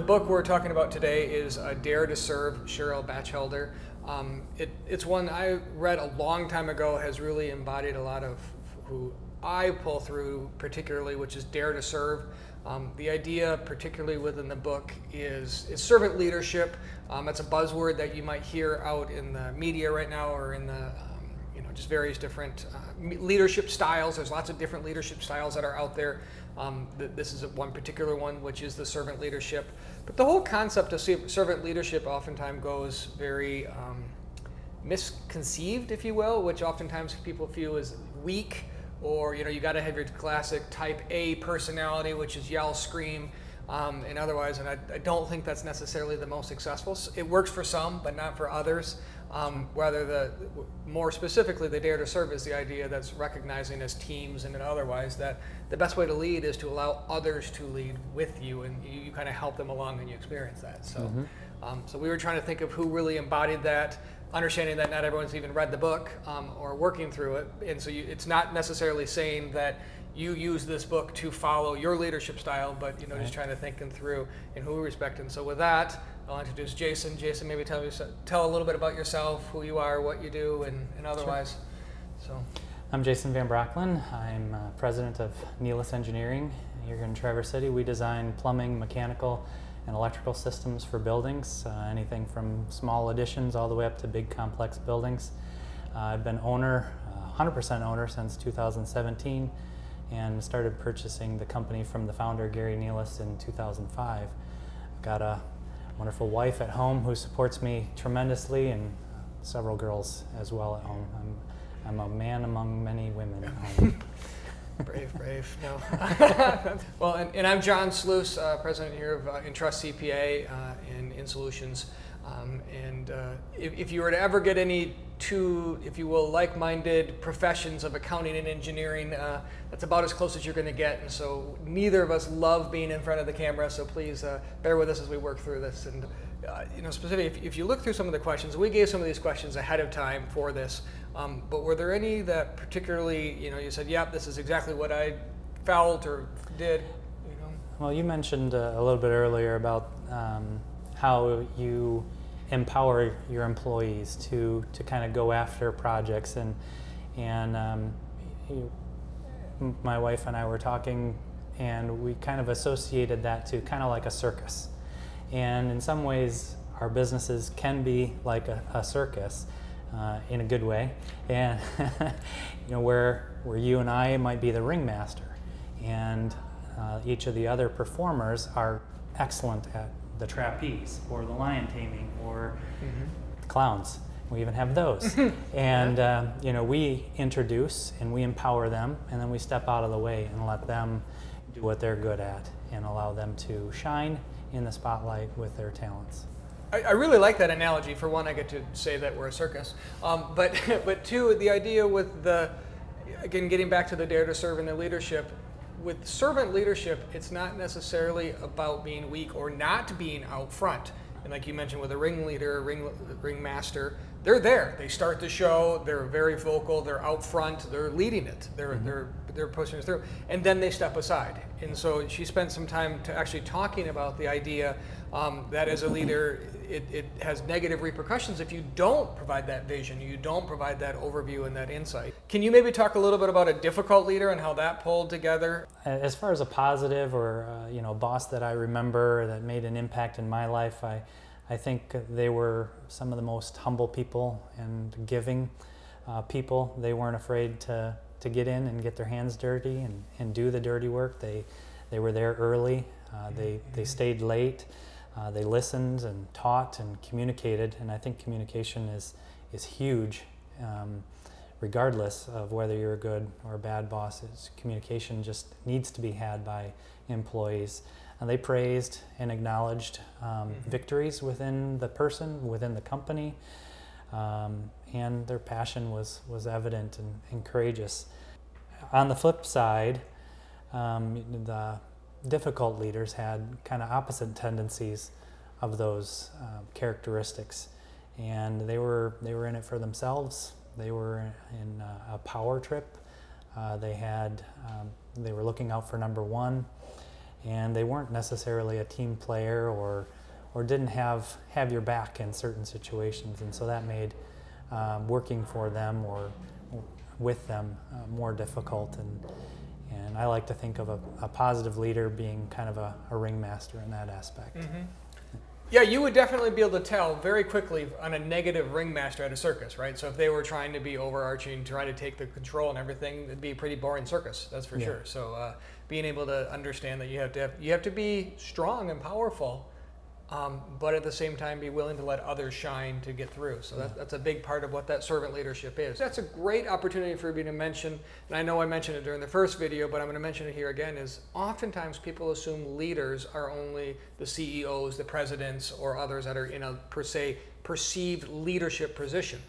book we're talking about today is Dare to Serve, Cheryl Batchelder. It's one I read a long time ago, has really embodied a lot of who I pull through particularly, which is dare to serve. The idea, particularly within the book, is servant leadership. It's a buzzword that you might hear out in the media right now, or in the just various different leadership styles. There's lots of different leadership styles that are out there. This is one particular one, which is the servant leadership. But the whole concept of servant leadership oftentimes goes very misconceived, if you will, which oftentimes people feel is weak, or you got to have your classic type A personality, which is yell, scream, and otherwise. And I don't think that's necessarily the most successful. It works for some, but not for others. More specifically, the dare to serve is the idea that's recognizing as teams and otherwise that the best way to lead is to allow others to lead with you, and you kind of help them along and you experience that. So, so we were trying to think of who really embodied that, understanding that not everyone's even read the book or working through it, and so it's not necessarily saying that you use this book to follow your leadership style, but just trying to think through and who we respect. And so with that, I'll introduce Jason. Jason, maybe tell a little bit about yourself, who you are, what you do, and otherwise. Sure. So, I'm Jason VanBrocklin. I'm president of Nealis Engineering here in Traverse City. We design plumbing, mechanical, and electrical systems for buildings, anything from small additions all the way up to big complex buildings. I've been 100% owner since 2017, and started purchasing the company from the founder, Gary Nealis, in 2005. I've got a wonderful wife at home who supports me tremendously, and several girls as well at home. I'm a man among many women at home. Brave, no. Well, and I'm John Sluice, president here of Entrust CPA and In Solutions. If you were to ever get any two, if you will, like-minded professions of accounting and engineering, that's about as close as you're going to get. And so neither of us love being in front of the camera, so please bear with us as we work through this. And specifically, if you look through some of the questions, we gave some of these questions ahead of time for this, but were there any that particularly, you said, yep, this is exactly what I felt or did? Well, you mentioned a little bit earlier about how you empower your employees to kind of go after projects, and my wife and I were talking, and we kind of associated that to kind of like a circus. And in some ways, our businesses can be like a circus in a good way, and where you and I might be the ringmaster, and each of the other performers are excellent at the trapeze or the lion taming or clowns. We even have those. And we introduce and we empower them, and then we step out of the way and let them do what they're good at and allow them to shine in the spotlight with their talents. I really like that analogy. For one, I get to say that we're a circus. But two, the idea with again, getting back to the dare to serve and the leadership, with servant leadership, it's not necessarily about being weak or not being out front. And like you mentioned, with a ringleader, ringmaster, they're there. They start the show. They're very vocal. They're out front. They're leading it. They're pushing us through, and then they step aside. And so she spent some time actually talking about the idea that as a leader, it has negative repercussions if you don't provide that vision, you don't provide that overview and that insight. Can you maybe talk a little bit about a difficult leader and how that pulled together? As far as a positive or boss that I remember that made an impact in my life, I think they were some of the most humble people and giving people. They weren't afraid to get in and get their hands dirty and do the dirty work. They were there early. They stayed late. They listened and taught and communicated, and I think communication is huge, regardless of whether you're a good or a bad boss. Communication just needs to be had by employees. And they praised and acknowledged victories within the person, within the company, and their passion was evident and courageous. On the flip side, the difficult leaders had kind of opposite tendencies of those characteristics, and they were in it for themselves. They were in a power trip. They were looking out for number one, and they weren't necessarily a team player or didn't have your back in certain situations, and so that made working for them or with them more difficult. And I like to think of a positive leader being kind of a ringmaster in that aspect. Mm-hmm. Yeah, you would definitely be able to tell very quickly on a negative ringmaster at a circus, right? So if they were trying to be overarching, trying to take the control and everything, it'd be a pretty boring circus, that's for sure. So being able to understand that you have to be strong and powerful, but at the same time be willing to let others shine to get through. So that's a big part of what that servant leadership is. That's a great opportunity for me to mention, and I know I mentioned it during the first video, but I'm going to mention it here again, is oftentimes people assume leaders are only the CEOs, the presidents, or others that are in a, per se, perceived leadership position.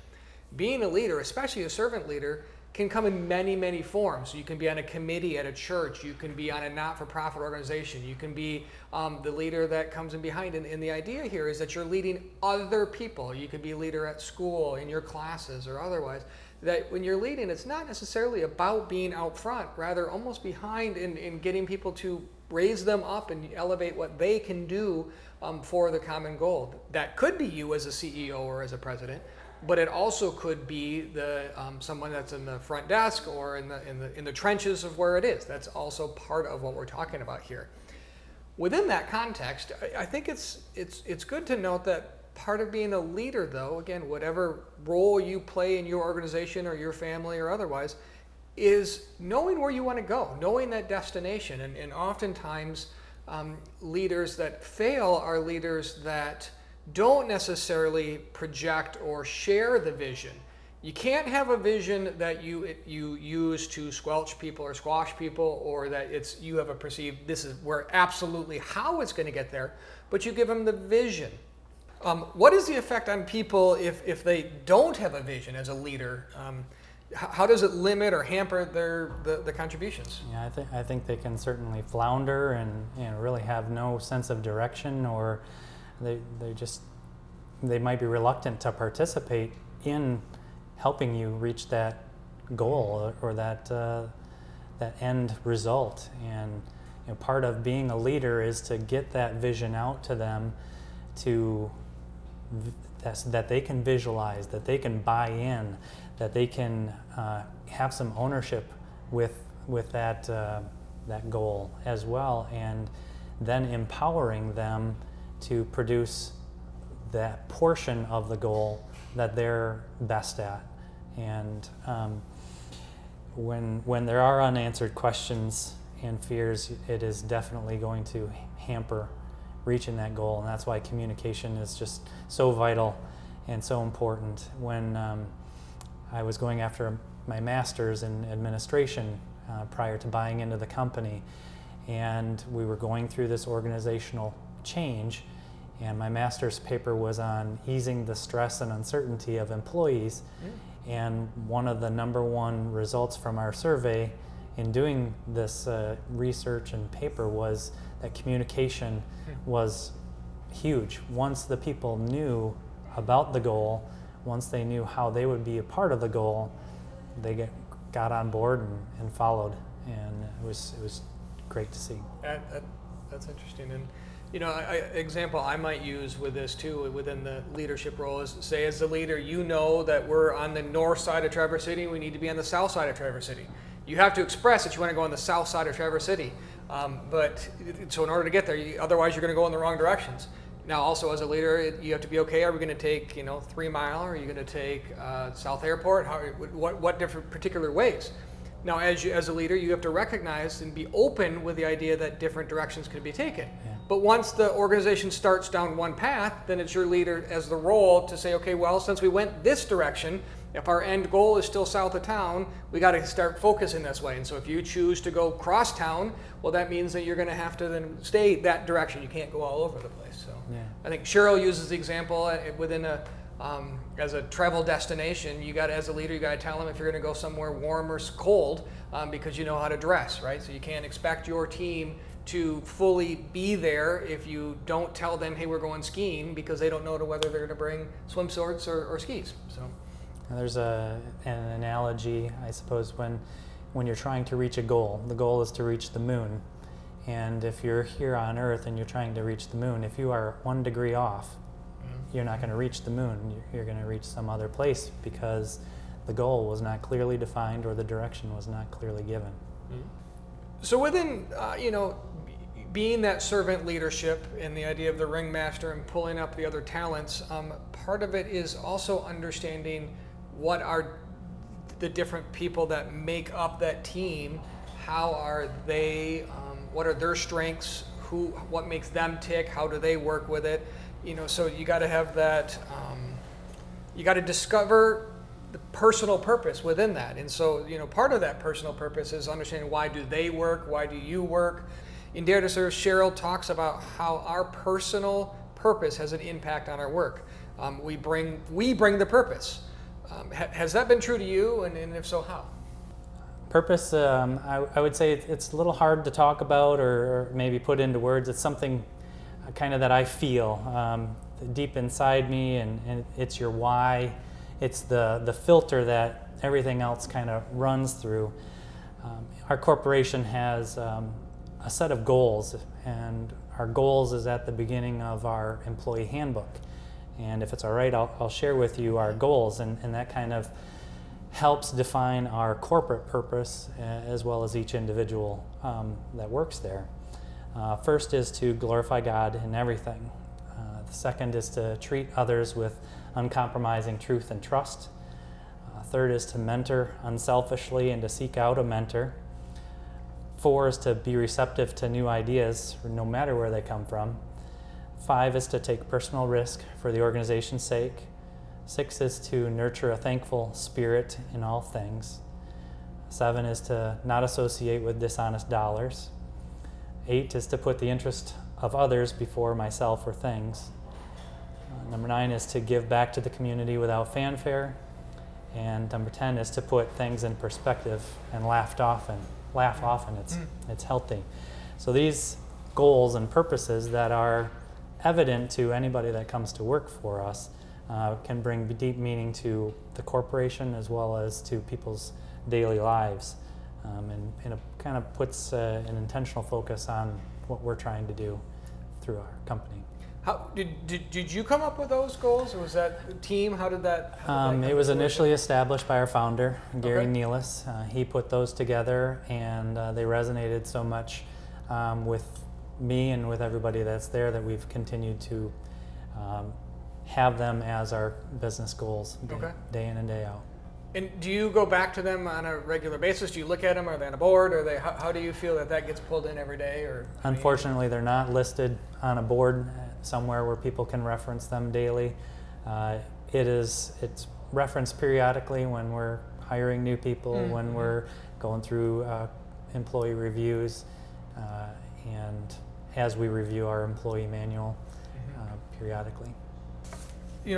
Being a leader, especially a servant leader, can come in many, many forms. You can be on a committee at a church. You can be on a not-for-profit organization. You can be the leader that comes in behind. And the idea here is that you're leading other people. You could be a leader at school, in your classes, or otherwise. That when you're leading, it's not necessarily about being out front, rather almost behind in getting people to raise them up and elevate what they can do for the common goal. That could be you as a CEO or as a president, but it also could be the someone that's in the front desk or in the trenches of where it is. That's also part of what we're talking about here. Within that context, I think it's good to note that part of being a leader, though, again, whatever role you play in your organization or your family or otherwise, is knowing where you want to go, knowing that destination. And oftentimes, leaders that fail are leaders that don't necessarily project or share the vision. You can't have a vision that you use to squelch people or squash people, or that you have a perceived, this is where absolutely how it's going to get there, but you give them the vision. What is the effect on people if they don't have a vision as a leader? How does it limit or hamper the contributions? Yeah, I think they can certainly flounder and really have no sense of direction, or they might be reluctant to participate in helping you reach that goal or that end result. And part of being a leader is to get that vision out to them, that they can visualize, that they can buy in, that they can have some ownership with that goal as well, and then empowering them to produce that portion of the goal that they're best at. And when there are unanswered questions and fears, it is definitely going to hamper reaching that goal. And that's why communication is just so vital and so important. When I was going after my master's in administration prior to buying into the company, and we were going through this organizational change, and my master's paper was on easing the stress and uncertainty of employees. And one of the number one results from our survey in doing this research and paper was that communication was huge. Once the people knew about the goal, once they knew how they would be a part of the goal, they got on board and followed, and it was great to see. That's interesting. And example I might use with this too, within the leadership role, is say as the leader, you know that we're on the north side of Traverse City, we need to be on the south side of Traverse City. You have to express that you want to go on the south side of Traverse City, so in order to get there, otherwise you're going to go in the wrong directions. Now also as a leader, you have to be okay, are we going to take 3 Mile, or are you going to take South Airport, what different particular ways? Now, as a leader, you have to recognize and be open with the idea that different directions could be taken. Yeah. But once the organization starts down one path, then it's your leader as the role to say, okay, well, since we went this direction, if our end goal is still south of town, we got to start focusing this way. And so if you choose to go cross town, well, that means that you're going to have to then stay that direction. You can't go all over the place. So yeah. I think Cheryl uses the example within as a travel destination, as a leader, you got to tell them if you're going to go somewhere warm or cold, because you know how to dress, right? So you can't expect your team to fully be there if you don't tell them, hey, we're going skiing, because they don't know whether they're going to bring swimsuits or skis. So there's an analogy, I suppose, when you're trying to reach a goal. The goal is to reach the moon, And if you're here on Earth and you're trying to reach the moon, if you are 1 degree off, you're not going to reach the moon. You're going to reach some other place because the goal was not clearly defined or the direction was not clearly given. So within, being that servant leadership and the idea of the ringmaster and pulling up the other talents, part of it is also understanding what are the different people that make up that team. How are they? What are their strengths? What makes them tick? How do they work with it? So you got to have that. You got to discover the personal purpose within that, and so part of that personal purpose is understanding why do they work? Why do you work? In Dare to Serve, Cheryl talks about how our personal purpose has an impact on our work. We bring the purpose. Has that been true to you, and if so, how? Purpose, I would say it's a little hard to talk about or maybe put into words. It's something kind of that I feel deep inside me, and it's your why. It's the filter that everything else kind of runs through. Our corporation has a set of goals, and our goals is at the beginning of our employee handbook. And if it's all right, I'll share with you our goals, and that kind of helps define our corporate purpose as well as each individual that works there. First is to glorify God in everything. The second is to treat others with uncompromising truth and trust. Third is to mentor unselfishly and to seek out a mentor. 4 is to be receptive to new ideas, no matter where they come from. 5 is to take personal risk for the organization's sake. 6 is to nurture a thankful spirit in all things. 7 is to not associate with dishonest dollars. 8 is to put the interest of others before myself or things. Number 9 is to give back to the community without fanfare. And number 10 is to put things in perspective and laugh often. It's healthy. So these goals and purposes that are evident to anybody that comes to work for us can bring deep meaning to the corporation as well as to people's daily lives. And it kind of puts an intentional focus on what we're trying to do through our company. How did you come up with those goals, or was that a team? How did that it was initially established by our founder, Gary Okay. Nealis. He put those together, and they resonated so much with me and with everybody that's there that we've continued to have them as our business goals day in and day out. And do you go back to them on a regular basis? Do you look at them? Are they on a board? Are they? How do you feel that gets pulled in every day? Or Unfortunately, they're not listed on a board somewhere where people can reference them daily. It's referenced periodically when we're hiring new people, when we're going through employee reviews, and as we review our employee manual periodically.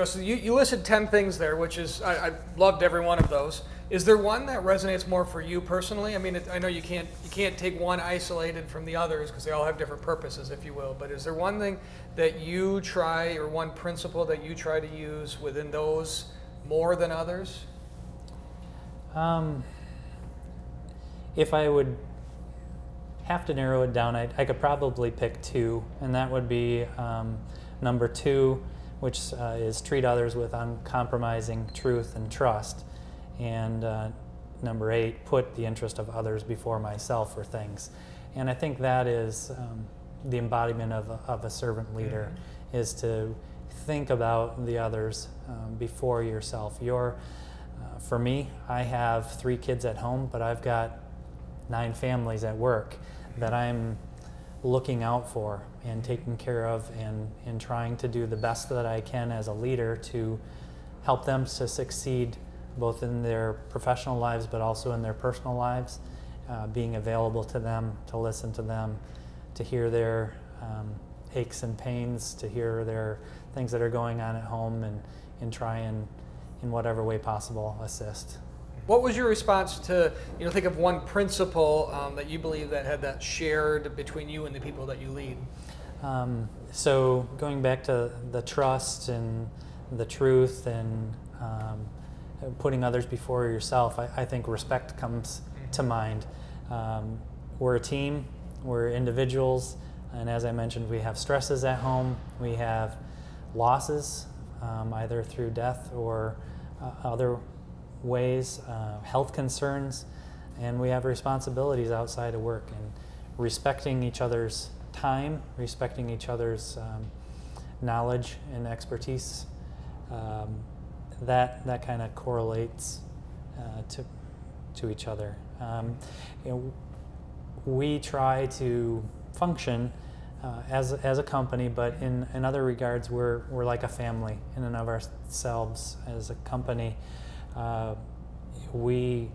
So you listed 10 things there, which is, I loved every one of those. Is there one that resonates more for you personally? I mean, I know you can't take one isolated from the others because they all have different purposes, if you will. But is there one thing that you try, or one principle that you try to use within those more than others? If I would have to narrow it down, I could probably pick 2, and that would be number 2, which is treat others with uncompromising truth and trust. And number 8, put the interest of others before myself or things. And I think that is the embodiment of a servant leader, is to think about the others before yourself. For me, I have 3 kids at home, but I've got 9 families at work that I'm looking out for and taking care of, and trying to do the best that I can as a leader to help them to succeed both in their professional lives but also in their personal lives, being available to them, to listen to them, to hear their aches and pains, to hear their things that are going on at home, and try and in whatever way possible assist. What was your response to, think of one principle that you believe that had that shared between you and the people that you lead? So going back to the trust and the truth and putting others before yourself, I think respect comes to mind. We're a team, We're individuals, and as I mentioned, we have stresses at home. We have losses, either through death or other ways, health concerns, and we have responsibilities outside of work. And respecting each other's time, respecting each other's knowledge and expertise, that kind of correlates to each other. We try to function as a company, but in other regards, we're like a family in and of ourselves. As a company, we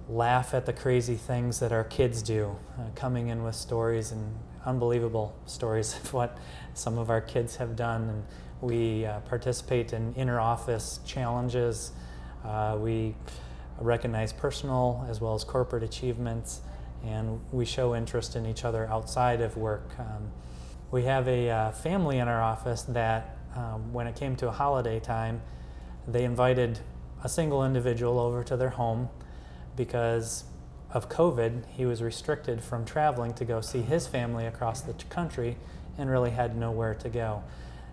laugh at the crazy things that our kids do, coming in with stories and unbelievable stories of what some of our kids have done. And we participate in inter-office challenges. We recognize personal as well as corporate achievements, and we show interest in each other outside of work. We have a family in our office that when it came to a holiday time, they invited a single individual over to their home. Because of COVID, he was restricted from traveling to go see his family across the country and really had nowhere to go.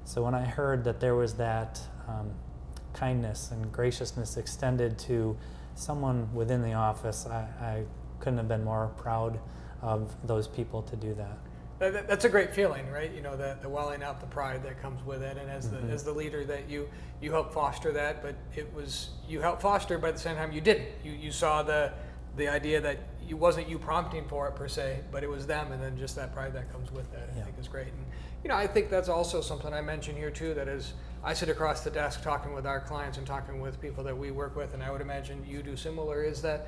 So when I heard that there was that kindness and graciousness extended to someone within the office, I couldn't have been more proud of those people to do that. That's a great feeling, right? You know, the welling up, the pride that comes with it, and as the leader, that you helped foster that. But you helped foster, but at the same time you didn't. You saw the idea that it wasn't you prompting for it per se, but it was them, and then just that pride that comes with that, I think is great. And I think that's also something I mentioned here too. That is, I sit across the desk talking with our clients and talking with people that we work with, and I would imagine you do similar. Is that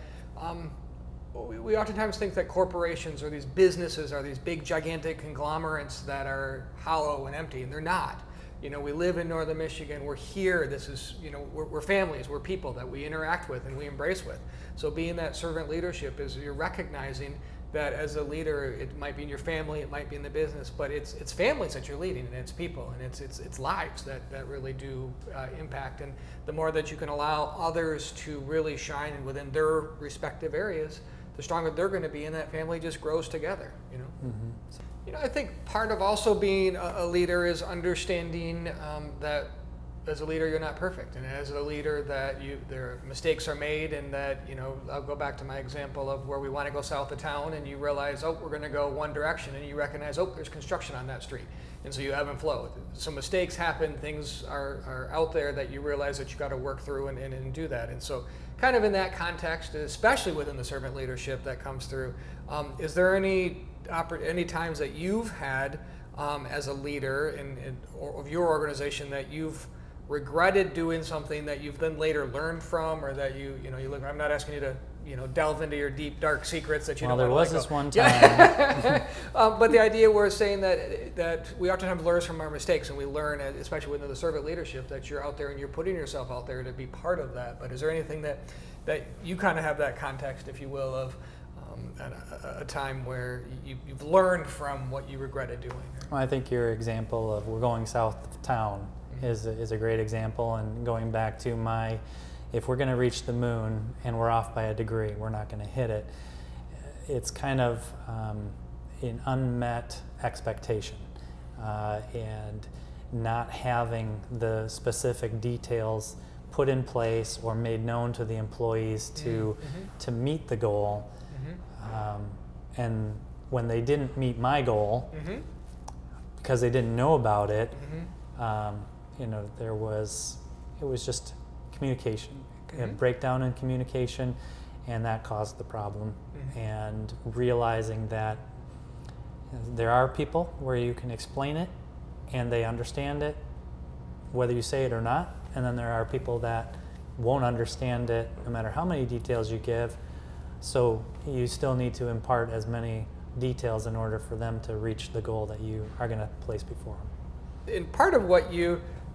we oftentimes think that corporations or these businesses are these big, gigantic conglomerates that are hollow and empty, and they're not. We live in northern Michigan. We're here. This is, we're families. We're people that we interact with and we embrace with. So being that servant leadership is you're recognizing that as a leader, it might be in your family, it might be in the business, but it's families that you're leading, and it's people, and it's lives that really do impact. And the more that you can allow others to really shine within their respective areas, the stronger they're going to be, and that family just grows together. I think part of also being a leader is understanding that as a leader you're not perfect, and as a leader that there mistakes are made, and that I'll go back to my example of where we want to go south of town, and you realize, we're going to go one direction, and you recognize, there's construction on that street, and so you ebb and flow. So mistakes happen, things are out there that you realize that you got to work through and do that. And so kind of in that context, especially within the servant leadership that comes through, is there any times that you've had as a leader of your organization that you've regretted doing something that you've then later learned from, or that you look? I'm not asking you to delve into your deep dark secrets that you don't want to let go. There was this one time. But the idea we're saying that we oftentimes learn from our mistakes, and we learn, especially within the servant leadership, that you're out there and you're putting yourself out there to be part of that. But is there anything that you kind of have that context, if you will, of a time where you've learned from what you regretted doing? Well, I think your example of we're going south of town is a great example, and going back to if we're going to reach the moon and we're off by a degree, we're not going to hit it. It's kind of an unmet expectation, and not having the specific details put in place or made known to the employees to meet the goal. And when they didn't meet my goal, because they didn't know about it, it was just communication, a breakdown in communication, and that caused the problem. And realizing that there are people where you can explain it and they understand it, whether you say it or not, and then there are people that won't understand it no matter how many details you give. So you still need to impart as many details in order for them to reach the goal that you are going to place before them. And part of what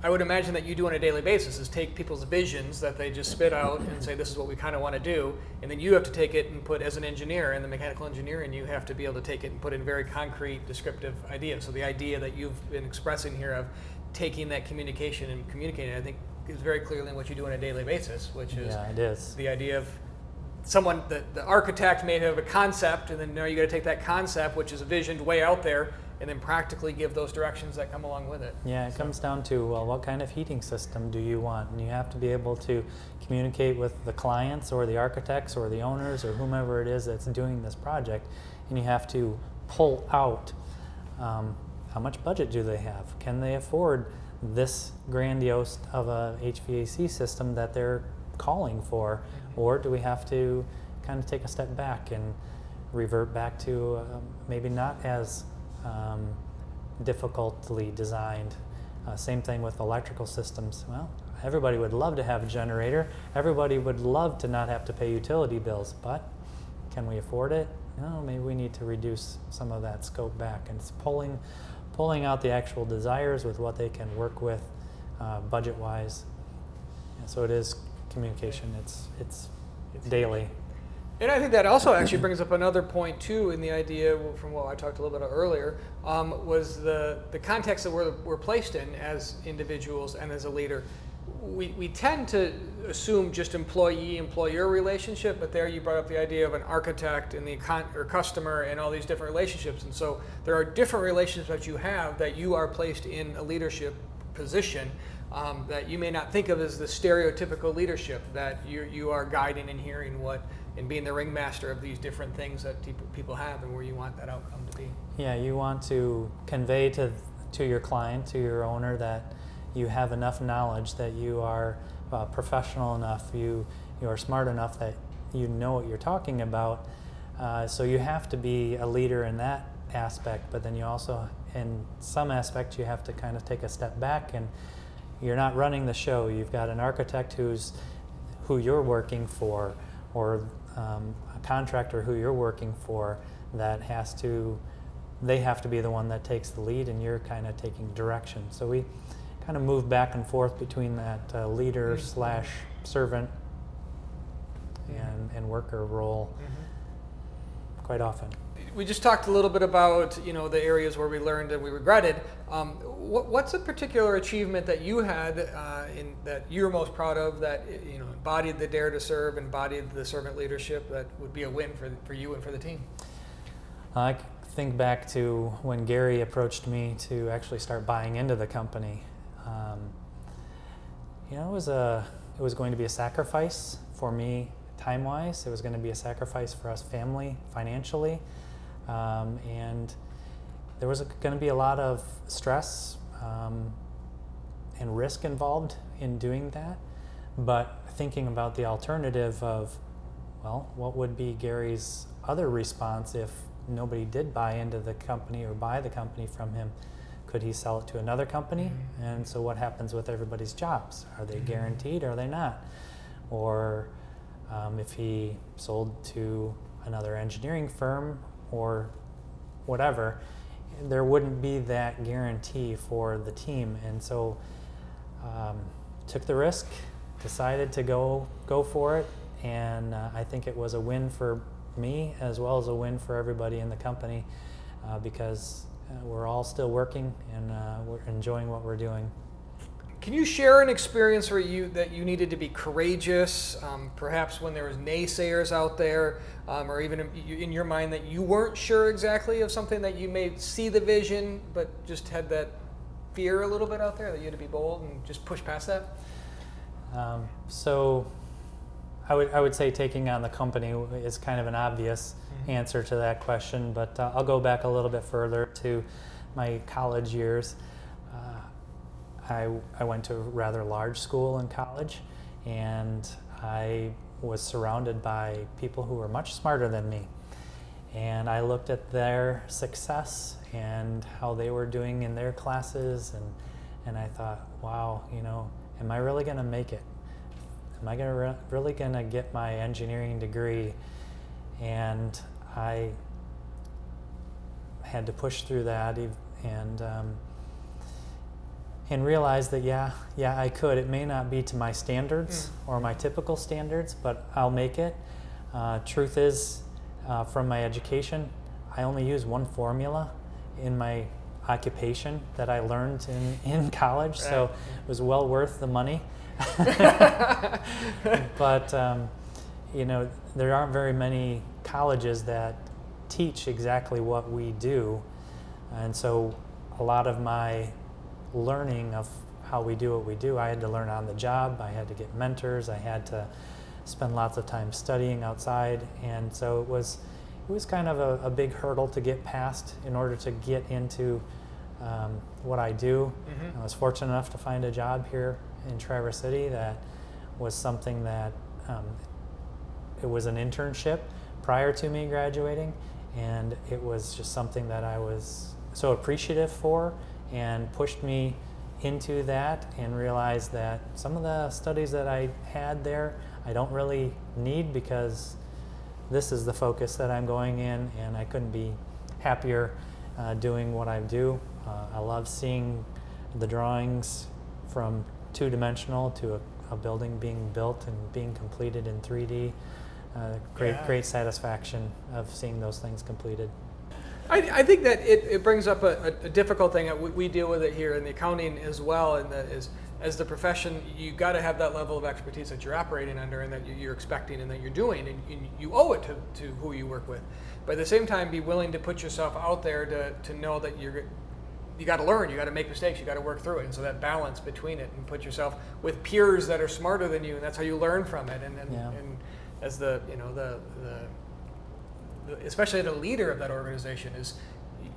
I would imagine that you do on a daily basis is take people's visions that they just spit out and say, this is what we kind of want to do, and then you have to take it and put, as an engineer and the mechanical engineer, and you have to be able to take it and put in very concrete, descriptive ideas. So the idea that you've been expressing here of taking that communication and communicating, I think, is very clearly what you do on a daily basis, which is it is the idea of someone, the architect may have a concept, and then now you got to take that concept, which is visioned way out there, and then practically give those directions that come along with it. Yeah, it comes down to, well, what kind of heating system do you want? And you have to be able to communicate with the clients or the architects or the owners or whomever it is that's doing this project, and you have to pull out how much budget do they have? Can they afford this grandiose of a HVAC system that they're calling for? Or do we have to kind of take a step back and revert back to maybe not as difficultly designed? Same thing with electrical systems. Well, everybody would love to have a generator. Everybody would love to not have to pay utility bills, but can we afford it? No, maybe we need to reduce some of that scope back, and it's pulling out the actual desires with what they can work with budget-wise. And so it is communication. It's daily. And I think that also actually brings up another point too, in the idea from what I talked a little bit about earlier, was the context that we're placed in as individuals and as a leader. We tend to assume just employee-employer relationship, but there you brought up the idea of an architect and the or customer and all these different relationships. And so there are different relationships that you have that you are placed in a leadership position that you may not think of as the stereotypical leadership, that you are guiding and hearing what and being the ringmaster of these different things that people have and where you want that outcome to be. Yeah, you want to convey to your client, to your owner, that you have enough knowledge, that you are professional enough, you are smart enough that you know what you're talking about. So you have to be a leader in that aspect, but then you also, in some aspects, you have to kind of take a step back, and you're not running the show. You've got an architect who you're working for, or a contractor who you're working for, that they have to be the one that takes the lead, and you're kind of taking direction. So we kind of move back and forth between that leader / servant and worker role quite often. We just talked a little bit about the areas where we learned and we regretted. What's a particular achievement that you had that you're most proud of, that embodied the dare to serve, embodied the servant leadership, that would be a win for you and for the team? I think back to when Gary approached me to actually start buying into the company. It was going to be a sacrifice for me time-wise. It was going to be a sacrifice for us family, financially. And there was going to be a lot of stress and risk involved in doing that. But thinking about the alternative of, well, what would be Gary's other response if nobody did buy into the company or buy the company from him? Could he sell it to another company? And so what happens with everybody's jobs? Are they guaranteed or are they not? Or if he sold to another engineering firm or whatever, there wouldn't be that guarantee for the team. And so took the risk, decided to go for it, and I think it was a win for me as well as a win for everybody in the company, because we're all still working and we're enjoying what we're doing. Can you share an experience where you needed to be courageous, perhaps when there was naysayers out there, or even in your mind that you weren't sure exactly of something, that you may see the vision but just had that fear a little bit out there, that you had to be bold and just push past that? So I would say taking on the company is kind of an obvious answer to that question, but I'll go back a little bit further to my college years. I went to a rather large school in college, and I was surrounded by people who were much smarter than me. And I looked at their success and how they were doing in their classes, and I thought, wow, am I really going to make it? Am I really going to get my engineering degree? And I had to push through that and realize that yeah, I could. It may not be to my standards or my typical standards, but I'll make it. Truth is, from my education, I only use one formula in my occupation that I learned in college, right. So it was well worth the money. But there aren't very many colleges that teach exactly what we do. And so a lot of my learning of how we do what we do, I had to learn on the job. I had to get mentors. I had to spend lots of time studying outside. And so it was kind of a big hurdle to get past in order to get into what I do. I was fortunate enough to find a job here in Traverse City that was something that it was an internship prior to me graduating, and it was just something that I was so appreciative for, and pushed me into that, and realized that some of the studies that I had there I don't really need, because this is the focus that I'm going in, and I couldn't be happier doing what I do. I love seeing the drawings from two-dimensional to a building being built and being completed in 3D. Great satisfaction of seeing those things completed. I think that it brings up a difficult thing. We deal with it here in the accounting as well, and that is, as the profession, you got to have that level of expertise that you're operating under and that you're expecting and that you're doing, and you owe it to who you work with. But at the same time, be willing to put yourself out there to know that you got to learn, you got to make mistakes, you got to work through it. And so that balance between it, and put yourself with peers that are smarter than you, and that's how you learn from it. And as the especially the leader of that organization, is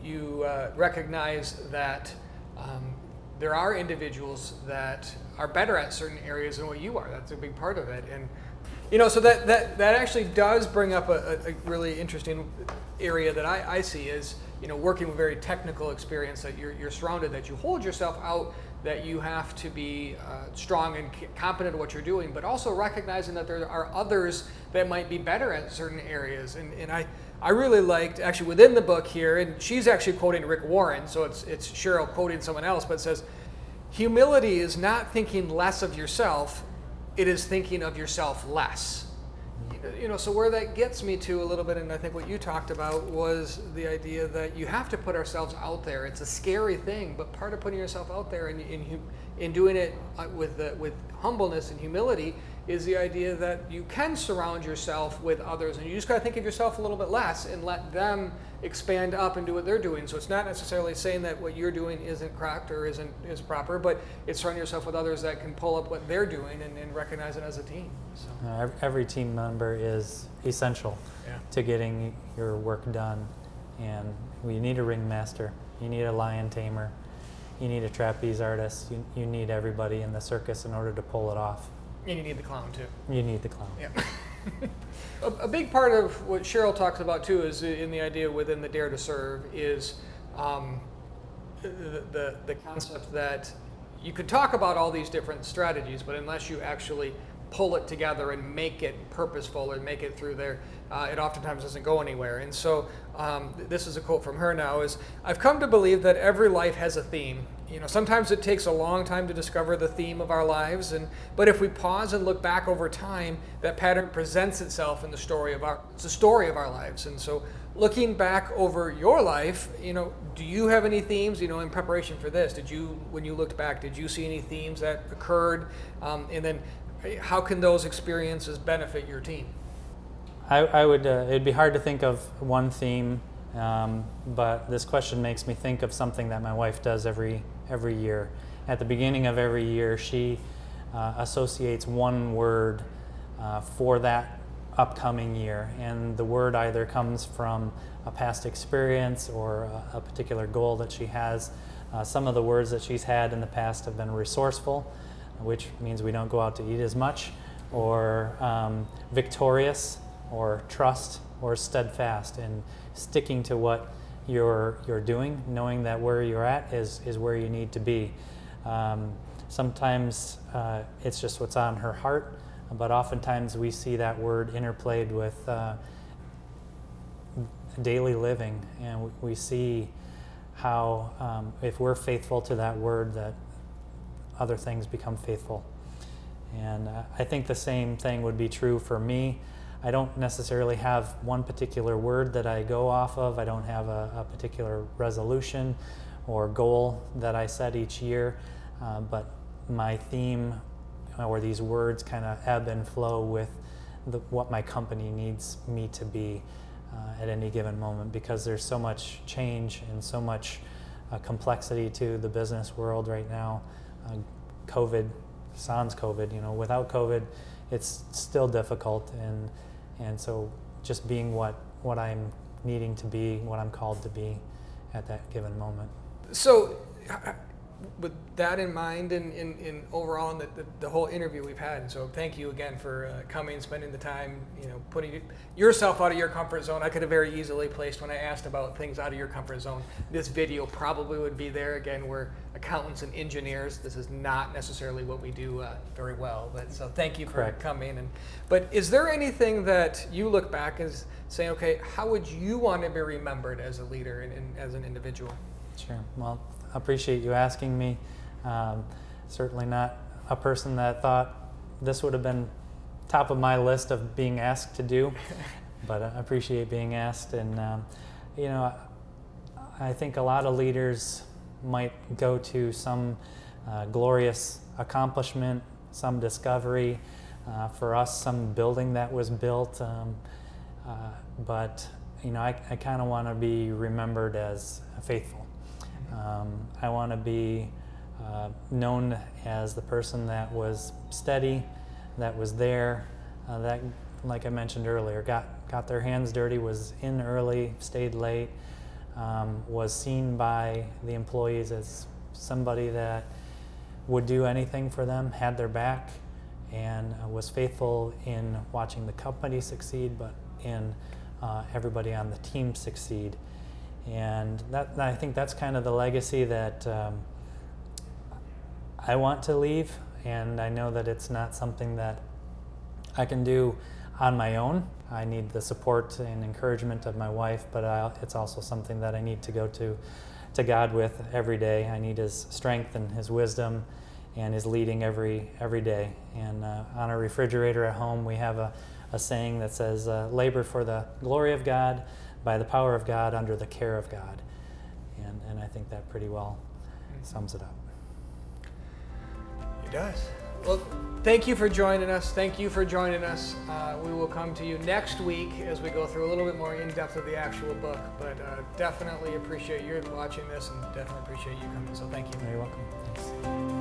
you recognize that there are individuals that are better at certain areas than what you are. That's a big part of it. And so that actually does bring up a really interesting area that I see is, working with very technical experience, that you're surrounded, that you hold yourself out, that you have to be strong and competent at what you're doing, but also recognizing that there are others that might be better at certain areas. And I really liked, actually within the book here, and she's actually quoting Rick Warren, so it's Cheryl quoting someone else, but it says, humility is not thinking less of yourself, it is thinking of yourself less. So where that gets me to a little bit, and I think what you talked about, was the idea that you have to put ourselves out there. It's a scary thing, but part of putting yourself out there in doing it with humbleness and humility is the idea that you can surround yourself with others, and you just got to think of yourself a little bit less and let them expand up and do what they're doing. So it's not necessarily saying that what you're doing isn't correct or is proper, but it's surrounding yourself with others that can pull up what they're doing and recognize it as a team. So every team member is essential to getting your work done, and you need a ringmaster, you need a lion tamer, you need a trapeze artist, you need everybody in the circus in order to pull it off. And you need the clown too. You need the clown. Yeah. A big part of what Cheryl talks about too is in the idea within the Dare to Serve is the concept that you could talk about all these different strategies, but unless you actually pull it together and make it purposeful and make it through there, it oftentimes doesn't go anywhere. And so this is a quote from her now, is, I've come to believe that every life has a theme. Sometimes it takes a long time to discover the theme of our lives, but if we pause and look back over time, that pattern presents itself in the story of our lives. And so looking back over your life, do you have any themes, in preparation for this? When you looked back, did you see any themes that occurred? And then how can those experiences benefit your team? I would, it'd be hard to think of one theme, but this question makes me think of something that my wife does every year. At the beginning of every year, she associates one word for that upcoming year, and the word either comes from a past experience or a particular goal that she has. Some of the words that she's had in the past have been resourceful, which means we don't go out to eat as much, or victorious, or trust, or steadfast, and sticking to what you're doing, knowing that where you're at is where you need to be. Sometimes it's just what's on her heart, but oftentimes we see that word interplayed with daily living, and we see how if we're faithful to that word, that other things become faithful. And I think the same thing would be true for me. I don't necessarily have one particular word that I go off of. I don't have a particular resolution or goal that I set each year, but my theme or these words kind of ebb and flow with what my company needs me to be at any given moment, because there's so much change and so much complexity to the business world right now. COVID, sans COVID, without COVID, it's still difficult, and so just being what I'm needing to be, what I'm called to be at that given moment. So, with that in mind, and overall in the whole interview we've had, so thank you again for coming, spending the time, putting yourself out of your comfort zone. I could have very easily placed, when I asked about things out of your comfort zone, this video probably would be there. Again, we're accountants and engineers. This is not necessarily what we do very well, but so thank you for Correct. coming. But is there anything that you look back as saying, okay, how would you want to be remembered as a leader and as an individual? Sure. Well, I appreciate you asking me. Certainly not a person that thought this would have been top of my list of being asked to do, but I appreciate being asked. And I think a lot of leaders might go to some glorious accomplishment, some discovery. For us, some building that was built. But I kind of want to be remembered as faithful. I want to be known as the person that was steady, that was there, that, like I mentioned earlier, got their hands dirty, was in early, stayed late, was seen by the employees as somebody that would do anything for them, had their back, and was faithful in watching the company succeed, but in everybody on the team succeed. And I think that's kind of the legacy that I want to leave, and I know that it's not something that I can do on my own. I need the support and encouragement of my wife, but it's also something that I need to go to God with every day. I need His strength and His wisdom and His leading every day. And on our refrigerator at home, we have a saying that says, labor for the glory of God, by the power of God, under the care of God. And I think that pretty well sums it up. It does. Well, thank you for joining us. Thank you for joining us. We will come to you next week as we go through a little bit more in depth of the actual book, but definitely appreciate you watching this, and definitely appreciate you coming. So thank you. You're welcome. Thanks.